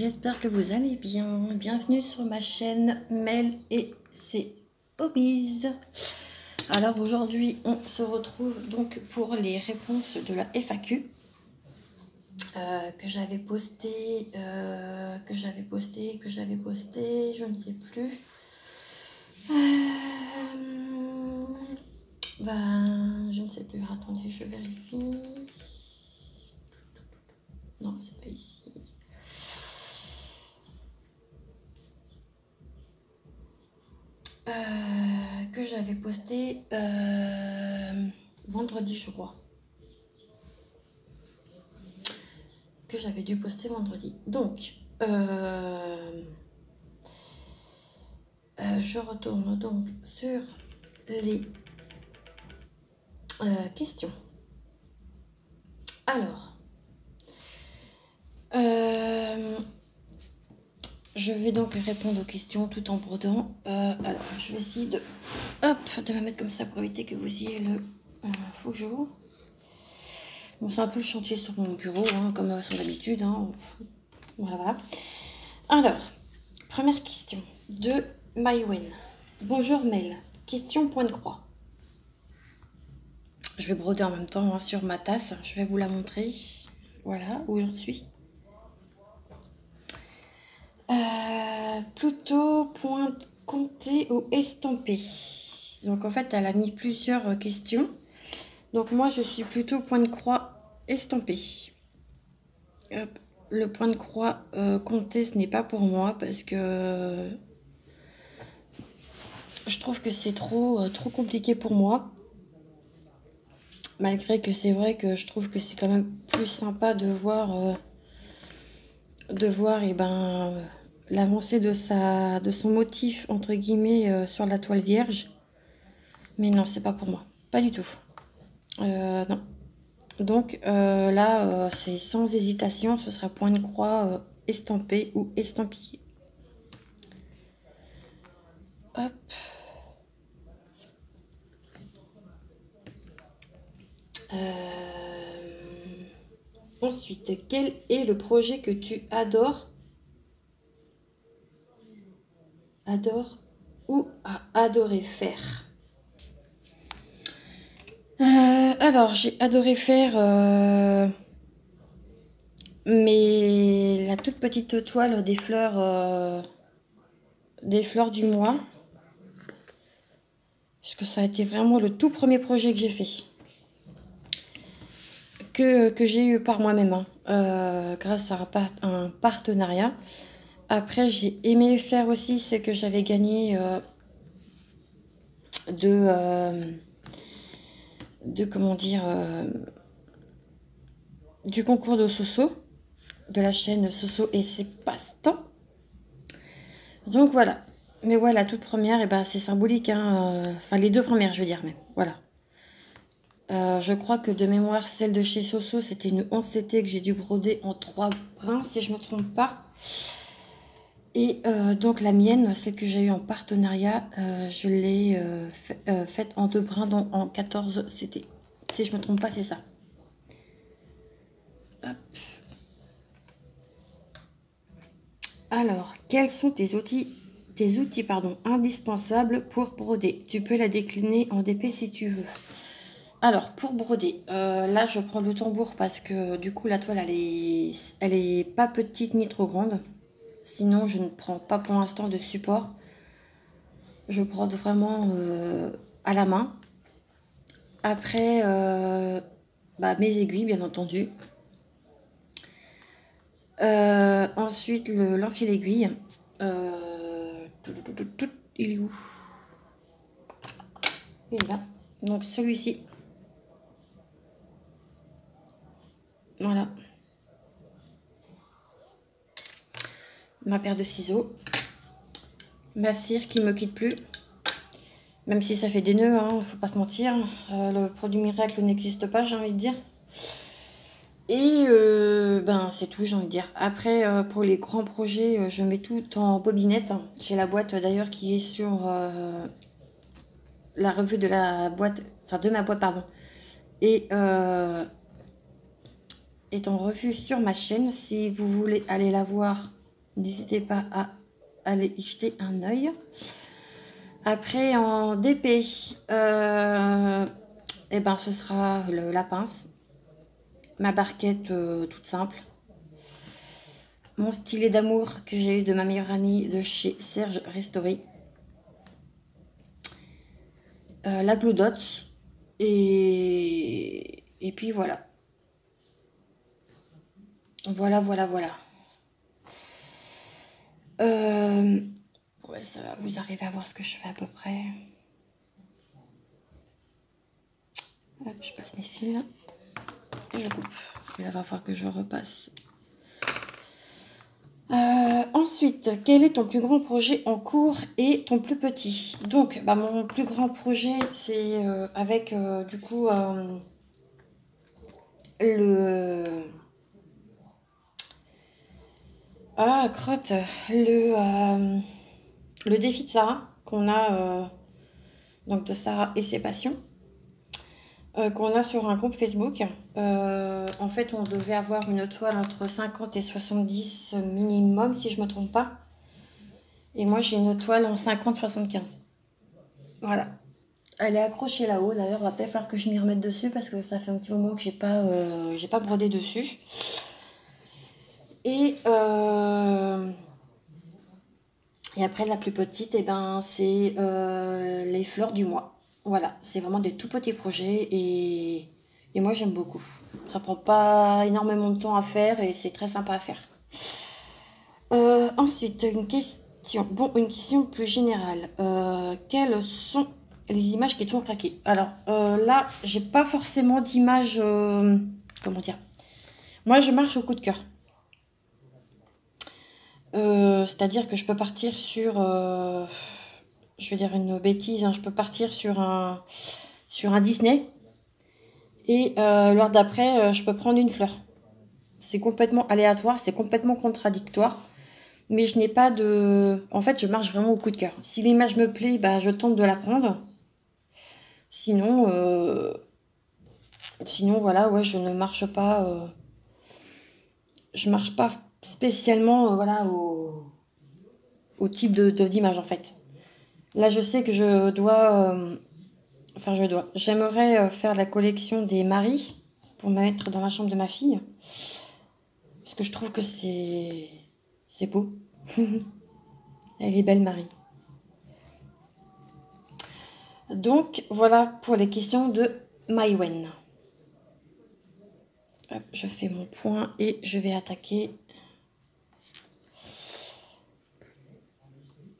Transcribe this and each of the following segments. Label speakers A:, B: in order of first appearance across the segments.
A: j'espère que vous allez bien. Bienvenue sur ma chaîne Mel et ses hobbies. Alors aujourd'hui, on se retrouve donc pour les réponses de la FAQ que j'avais posté, je ne sais plus. Je ne sais plus. Attendez, je vérifie. Non, c'est pas ici. Que j'avais posté vendredi, je crois. Que j'avais dû poster vendredi. Donc, je retourne donc sur les questions. Alors, je vais donc répondre aux questions tout en brodant. Alors, je vais essayer de me mettre comme ça pour éviter que vous ayez le faux jour. Bon, c'est un peu le chantier sur mon bureau, hein, comme à son habitude. Hein. Voilà. Alors, première question de Mywen. Bonjour Mel. Question point de croix. Je vais broder en même temps hein, sur ma tasse. Je vais vous la montrer. Voilà où j'en suis. Plutôt point compté ou estampé. Donc en fait, elle a mis plusieurs questions. Donc moi, je suis plutôt point de croix estampé. Hop. Le point de croix compté, ce n'est pas pour moi parce que je trouve que c'est trop compliqué pour moi. Malgré que c'est vrai que je trouve que c'est quand même plus sympa de voir l'avancée de son motif entre guillemets sur la toile vierge. Mais non, c'est pas pour moi, pas du tout. Non. Donc là, c'est sans hésitation, ce sera point de croix estampé ou estampillé. Hop. Ensuite, quel est le projet que tu adores ou as adoré faire? Alors, j'ai adoré faire la toute petite toile des fleurs du mois. Parce que ça a été vraiment le tout premier projet que j'ai fait. Que j'ai eu par moi-même, hein, grâce à un partenariat. Après, j'ai aimé faire aussi ce que j'avais gagné du concours de Soso, de la chaîne Soso et ses passe-temps. Donc voilà. Mais ouais, la toute première, c'est symbolique. Hein, enfin, les deux premières, je veux dire même. Voilà. Je crois que de mémoire, celle de chez Soso, c'était une 11CT que j'ai dû broder en 3 brins, si je ne me trompe pas. Et donc la mienne, celle que j'ai eue en partenariat, je l'ai faite en 2 brins, donc en 14CT. Si je ne me trompe pas, c'est ça. Hop. Alors, quels sont tes outils indispensables pour broder? Tu peux la décliner en DP si tu veux. Alors, pour broder, là, je prends le tambour parce que du coup, la toile, elle est pas petite ni trop grande. Sinon, je ne prends pas pour l'instant de support. Je brode vraiment à la main. Après, mes aiguilles, bien entendu. Ensuite, l'enfil aiguille. Il est où? Il est là. Donc, celui-ci. Voilà. Ma paire de ciseaux. Ma cire qui me quitte plus. Même si ça fait des nœuds, hein, faut pas se mentir. Le produit miracle n'existe pas, j'ai envie de dire. Et c'est tout, j'ai envie de dire. Après, pour les grands projets, je mets tout en bobinette. J'ai la boîte d'ailleurs qui est sur la revue de la boîte, enfin de ma boîte, pardon. Et est en revue sur ma chaîne. Si vous voulez aller la voir, N'hésitez pas à aller y jeter un œil. Après, en DP, eh ben, ce sera la pince, ma barquette toute simple, mon stylet d'amour que j'ai eu de ma meilleure amie de chez Serge Restory, la Glue Dots, et puis voilà. Voilà. Ouais, ça va, vous arrivez à voir ce que je fais à peu près. Hop, je passe mes fils là. Et je coupe. Et là, il va falloir que je repasse. Ensuite, quel est ton plus grand projet en cours et ton plus petit? Donc, bah, mon plus grand projet, c'est avec du coup le... Ah, crotte, le défi de Sarah, qu'on a, donc de Sarah et ses passions, qu'on a sur un groupe Facebook. En fait, on devait avoir une toile entre 50 et 70 minimum, si je ne me trompe pas. Et moi, j'ai une toile en 50-75. Voilà. Elle est accrochée là-haut. D'ailleurs, il va peut-être falloir que je m'y remette dessus parce que ça fait un petit moment que j'ai pas brodé dessus. Et après, la plus petite, eh ben, c'est les fleurs du mois. Voilà, c'est vraiment des tout petits projets et moi, j'aime beaucoup. Ça prend pas énormément de temps à faire et c'est très sympa à faire. Ensuite, une question. Bon, une question plus générale. Quelles sont les images qui te font craquer? Alors là, j'ai pas forcément d'image. Comment dire? Moi, je marche au coup de cœur. C'est-à-dire que je peux partir sur, je vais dire une bêtise, hein, je peux partir sur un Disney et l'heure d'après, je peux prendre une fleur. C'est complètement aléatoire, c'est complètement contradictoire, mais je n'ai pas de... En fait, je marche vraiment au coup de cœur. Si l'image me plaît, bah, je tente de la prendre. Sinon, voilà, ouais, je ne marche pas... je marche pas spécialement, voilà, au type d'image, en fait. Là, je sais que je dois... J'aimerais faire la collection des maris pour mettre dans la chambre de ma fille. Parce que je trouve que c'est beau. Elle est belle, Marie. Donc, voilà pour les questions de Maïwen. Hop, je fais mon point et je vais attaquer.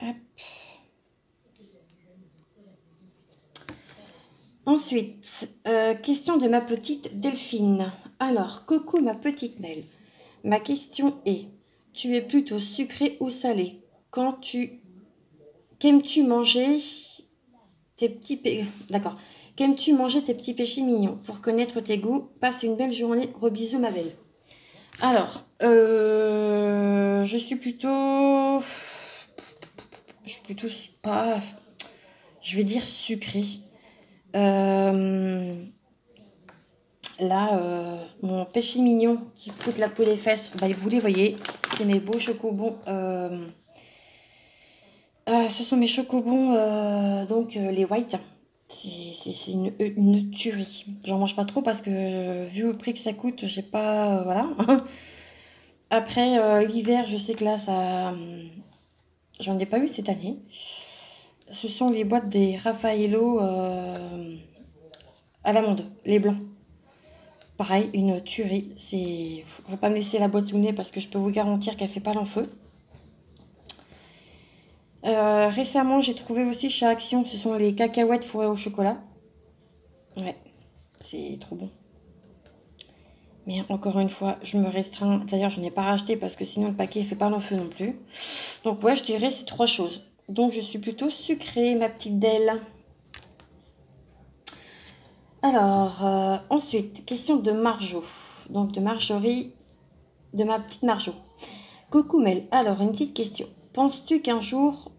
A: Hop. Ensuite, question de ma petite Delphine. Alors, coucou ma petite Mel. Ma question est, tu es plutôt sucré ou salé? Qu'aimes-tu manger tes petits D'accord. Qu'aimes-tu manger tes petits péchés mignons? Pour connaître tes goûts, passe une belle journée. Gros bisous ma belle. Alors, je suis plutôt pas, je vais dire sucré. Là, mon péché mignon qui coûte la peau des fesses, bah, vous les voyez, c'est mes beaux chocobons. Ce sont mes chocobons, donc les white. C'est une tuerie. J'en mange pas trop parce que vu le prix que ça coûte, j'ai pas... voilà. Après, l'hiver, je sais que là, ça... j'en ai pas eu cette année. Ce sont les boîtes des Raffaello à l'amande, les blancs. Pareil, une tuerie. Faut pas me laisser la boîte sous le nez parce que je peux vous garantir qu'elle fait pas long feu. Récemment, j'ai trouvé aussi chez Action, ce sont les cacahuètes fourrées au chocolat. Ouais, c'est trop bon. Mais encore une fois, je me restreins. D'ailleurs, je n'ai pas racheté parce que sinon le paquet fait pas long feu non plus. Donc ouais, je dirais ces trois choses. Donc je suis plutôt sucrée, ma petite Delle. Alors, ensuite, question de Marjo. Donc de Marjorie, de ma petite Marjo. Coucou Mel, alors une petite question. Penses-tu qu'un jour,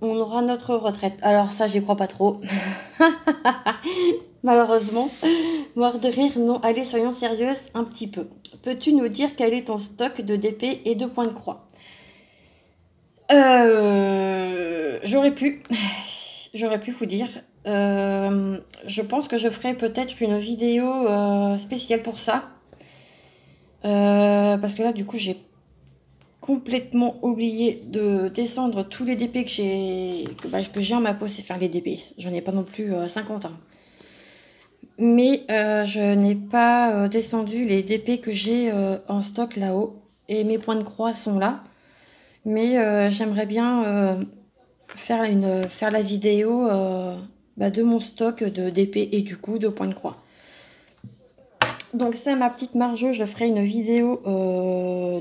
A: on aura notre retraite? Alors ça, j'y crois pas trop. Malheureusement. Mort de rire, non. Allez, soyons sérieuses un petit peu. Peux-tu nous dire quel est ton stock de DP et de points de croix? J'aurais pu. J'aurais pu vous dire. Je pense que je ferai peut-être une vidéo spéciale pour ça. Parce que là, du coup, j'ai complètement oublié de descendre tous les DP que j'ai en ma possession. Enfin, les DP. J'en ai pas non plus 50 ans. Mais je n'ai pas descendu les DP que j'ai en stock là-haut. Et mes points de croix sont là. Mais j'aimerais bien faire la vidéo de mon stock de DP et du coup de points de croix. Donc ça, ma petite Marjo, je ferai une vidéo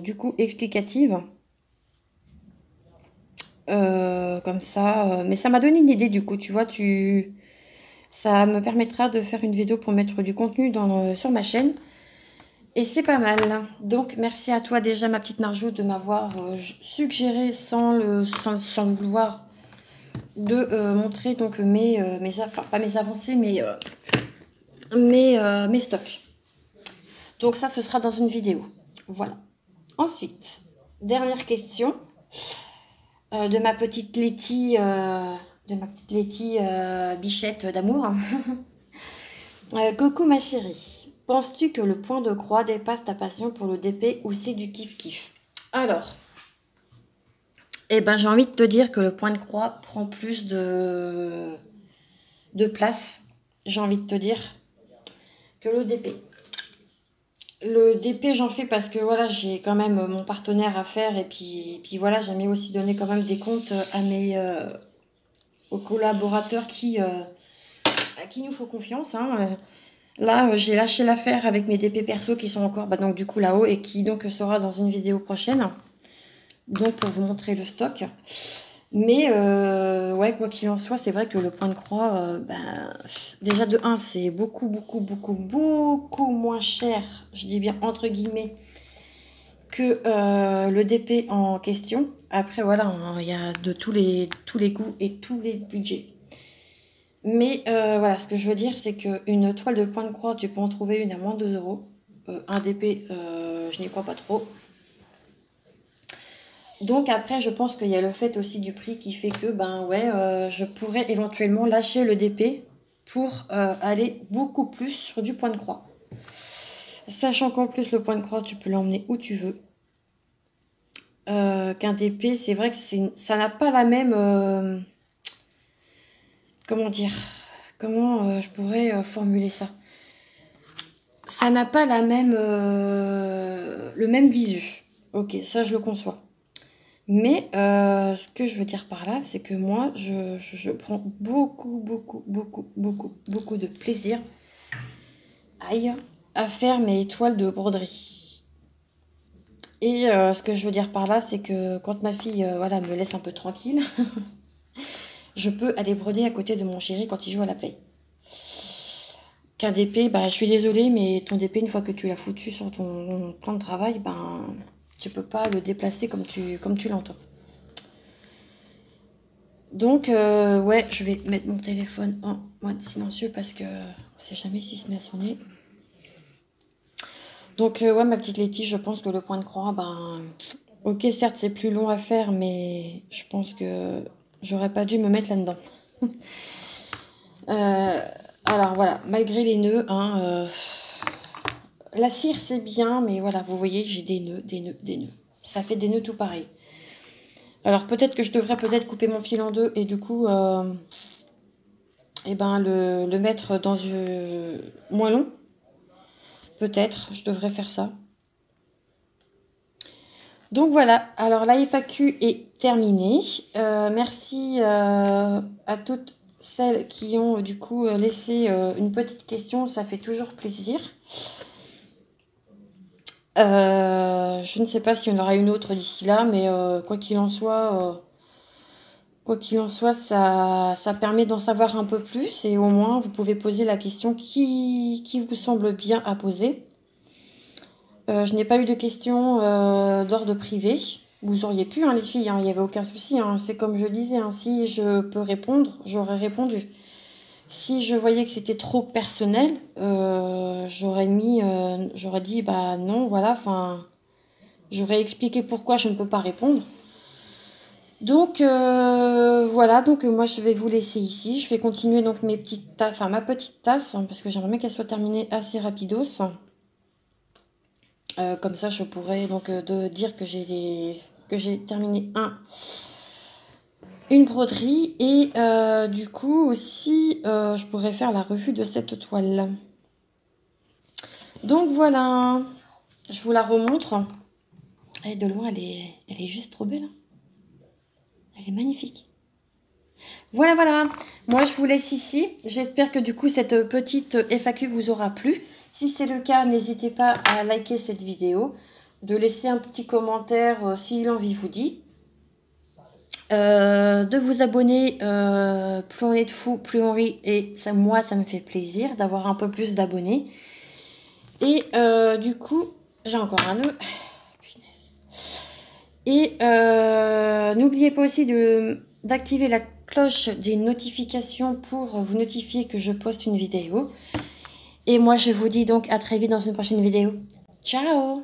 A: du coup explicative. Comme ça. Mais ça m'a donné une idée du coup, tu vois, ça me permettra de faire une vidéo pour mettre du contenu sur ma chaîne. Et c'est pas mal. Donc merci à toi déjà, ma petite Marjo, de m'avoir suggéré sans le vouloir de montrer donc enfin pas mes avancées, mais mes stocks. Donc ça, ce sera dans une vidéo. Voilà. Ensuite, dernière question de ma petite Letty, bichette d'amour. Coucou ma chérie. Penses-tu que le point de croix dépasse ta passion pour le DP ou c'est du kiff-kiff? Alors, j'ai envie de te dire que le point de croix prend plus de place, j'ai envie de te dire, que le DP. Le DP, j'en fais parce que voilà, j'ai quand même mon partenaire à faire et puis voilà, j'aimais aussi donner quand même des comptes aux collaborateurs à qui nous faut confiance. Hein. Là, j'ai lâché l'affaire avec mes DP perso qui sont encore donc du coup là-haut et qui donc sera dans une vidéo prochaine. Donc pour vous montrer le stock. Mais ouais, quoi qu'il en soit, c'est vrai que le point de croix, déjà de 1, c'est beaucoup moins cher, je dis bien entre guillemets, que le DP en question. Après, voilà, il y a de tous les goûts et tous les budgets. Mais voilà, ce que je veux dire, c'est qu'une toile de point de croix, tu peux en trouver une à moins de 2 €. Un DP, je n'y crois pas trop. Donc après, je pense qu'il y a le fait aussi du prix qui fait que, je pourrais éventuellement lâcher le DP pour aller beaucoup plus sur du point de croix. Sachant qu'en plus, le point de croix, tu peux l'emmener où tu veux. Qu'un DP, c'est vrai que ça n'a pas la même... comment dire? Comment je pourrais formuler ça? Ça n'a pas le même visu. Ok, ça je le conçois. Mais ce que je veux dire par là, c'est que moi, je prends beaucoup de plaisir à faire mes toiles de broderie. Et ce que je veux dire par là, c'est que quand ma fille me laisse un peu tranquille, je peux aller broder à côté de mon chéri quand il joue à la play. Qu'un DP, je suis désolée, mais ton DP, une fois que tu l'as foutu sur ton plan de travail, tu peux pas le déplacer comme tu l'entends. Donc, ouais, je vais mettre mon téléphone en mode silencieux parce que on sait jamais s'il se met à sonner. Donc, ouais, ma petite Letty, je pense que le point de croix, ok, certes, c'est plus long à faire, mais je pense que j'aurais pas dû me mettre là-dedans. Alors, voilà, malgré les nœuds, la cire, c'est bien, mais voilà, vous voyez, j'ai des nœuds. Ça fait des nœuds tout pareil. Alors peut-être que je devrais couper mon fil en deux et du coup le mettre dans moins long. Peut-être, je devrais faire ça. Donc voilà, alors la FAQ est terminée. Merci à toutes celles qui ont du coup laissé une petite question, ça fait toujours plaisir. Je ne sais pas s'il y en aura une autre d'ici là, mais quoi qu'il en soit, ça permet d'en savoir un peu plus et au moins vous pouvez poser la question qui vous semble bien à poser. Je n'ai pas eu de questions d'ordre privé. Vous auriez pu, les filles, il n'y avait aucun souci. C'est comme je disais, si je peux répondre, j'aurais répondu. Si je voyais que c'était trop personnel, j'aurais dit non, voilà, j'aurais expliqué pourquoi je ne peux pas répondre. Donc voilà, donc moi je vais vous laisser ici. Je vais continuer donc mes petites tasses, enfin ma petite tasse, hein, parce que j'aimerais bien qu'elle soit terminée assez rapidos. Comme ça je pourrais donc de dire que j'ai terminé une broderie et du coup aussi je pourrais faire la revue de cette toile. Donc voilà, je vous la remontre. Et de loin elle est juste trop belle. Elle est magnifique. Voilà, voilà. Moi, je vous laisse ici. J'espère que du coup, cette petite FAQ vous aura plu. Si c'est le cas, n'hésitez pas à liker cette vidéo, de laisser un petit commentaire si l'envie vous dit, de vous abonner. Plus on est de fous, plus on rit. Et ça, moi, ça me fait plaisir d'avoir un peu plus d'abonnés. Et du coup, j'ai encore un nœud. Punaise. Et n'oubliez pas aussi d'activer la cloche des notifications pour vous notifier que je poste une vidéo. Et moi, je vous dis donc à très vite dans une prochaine vidéo. Ciao!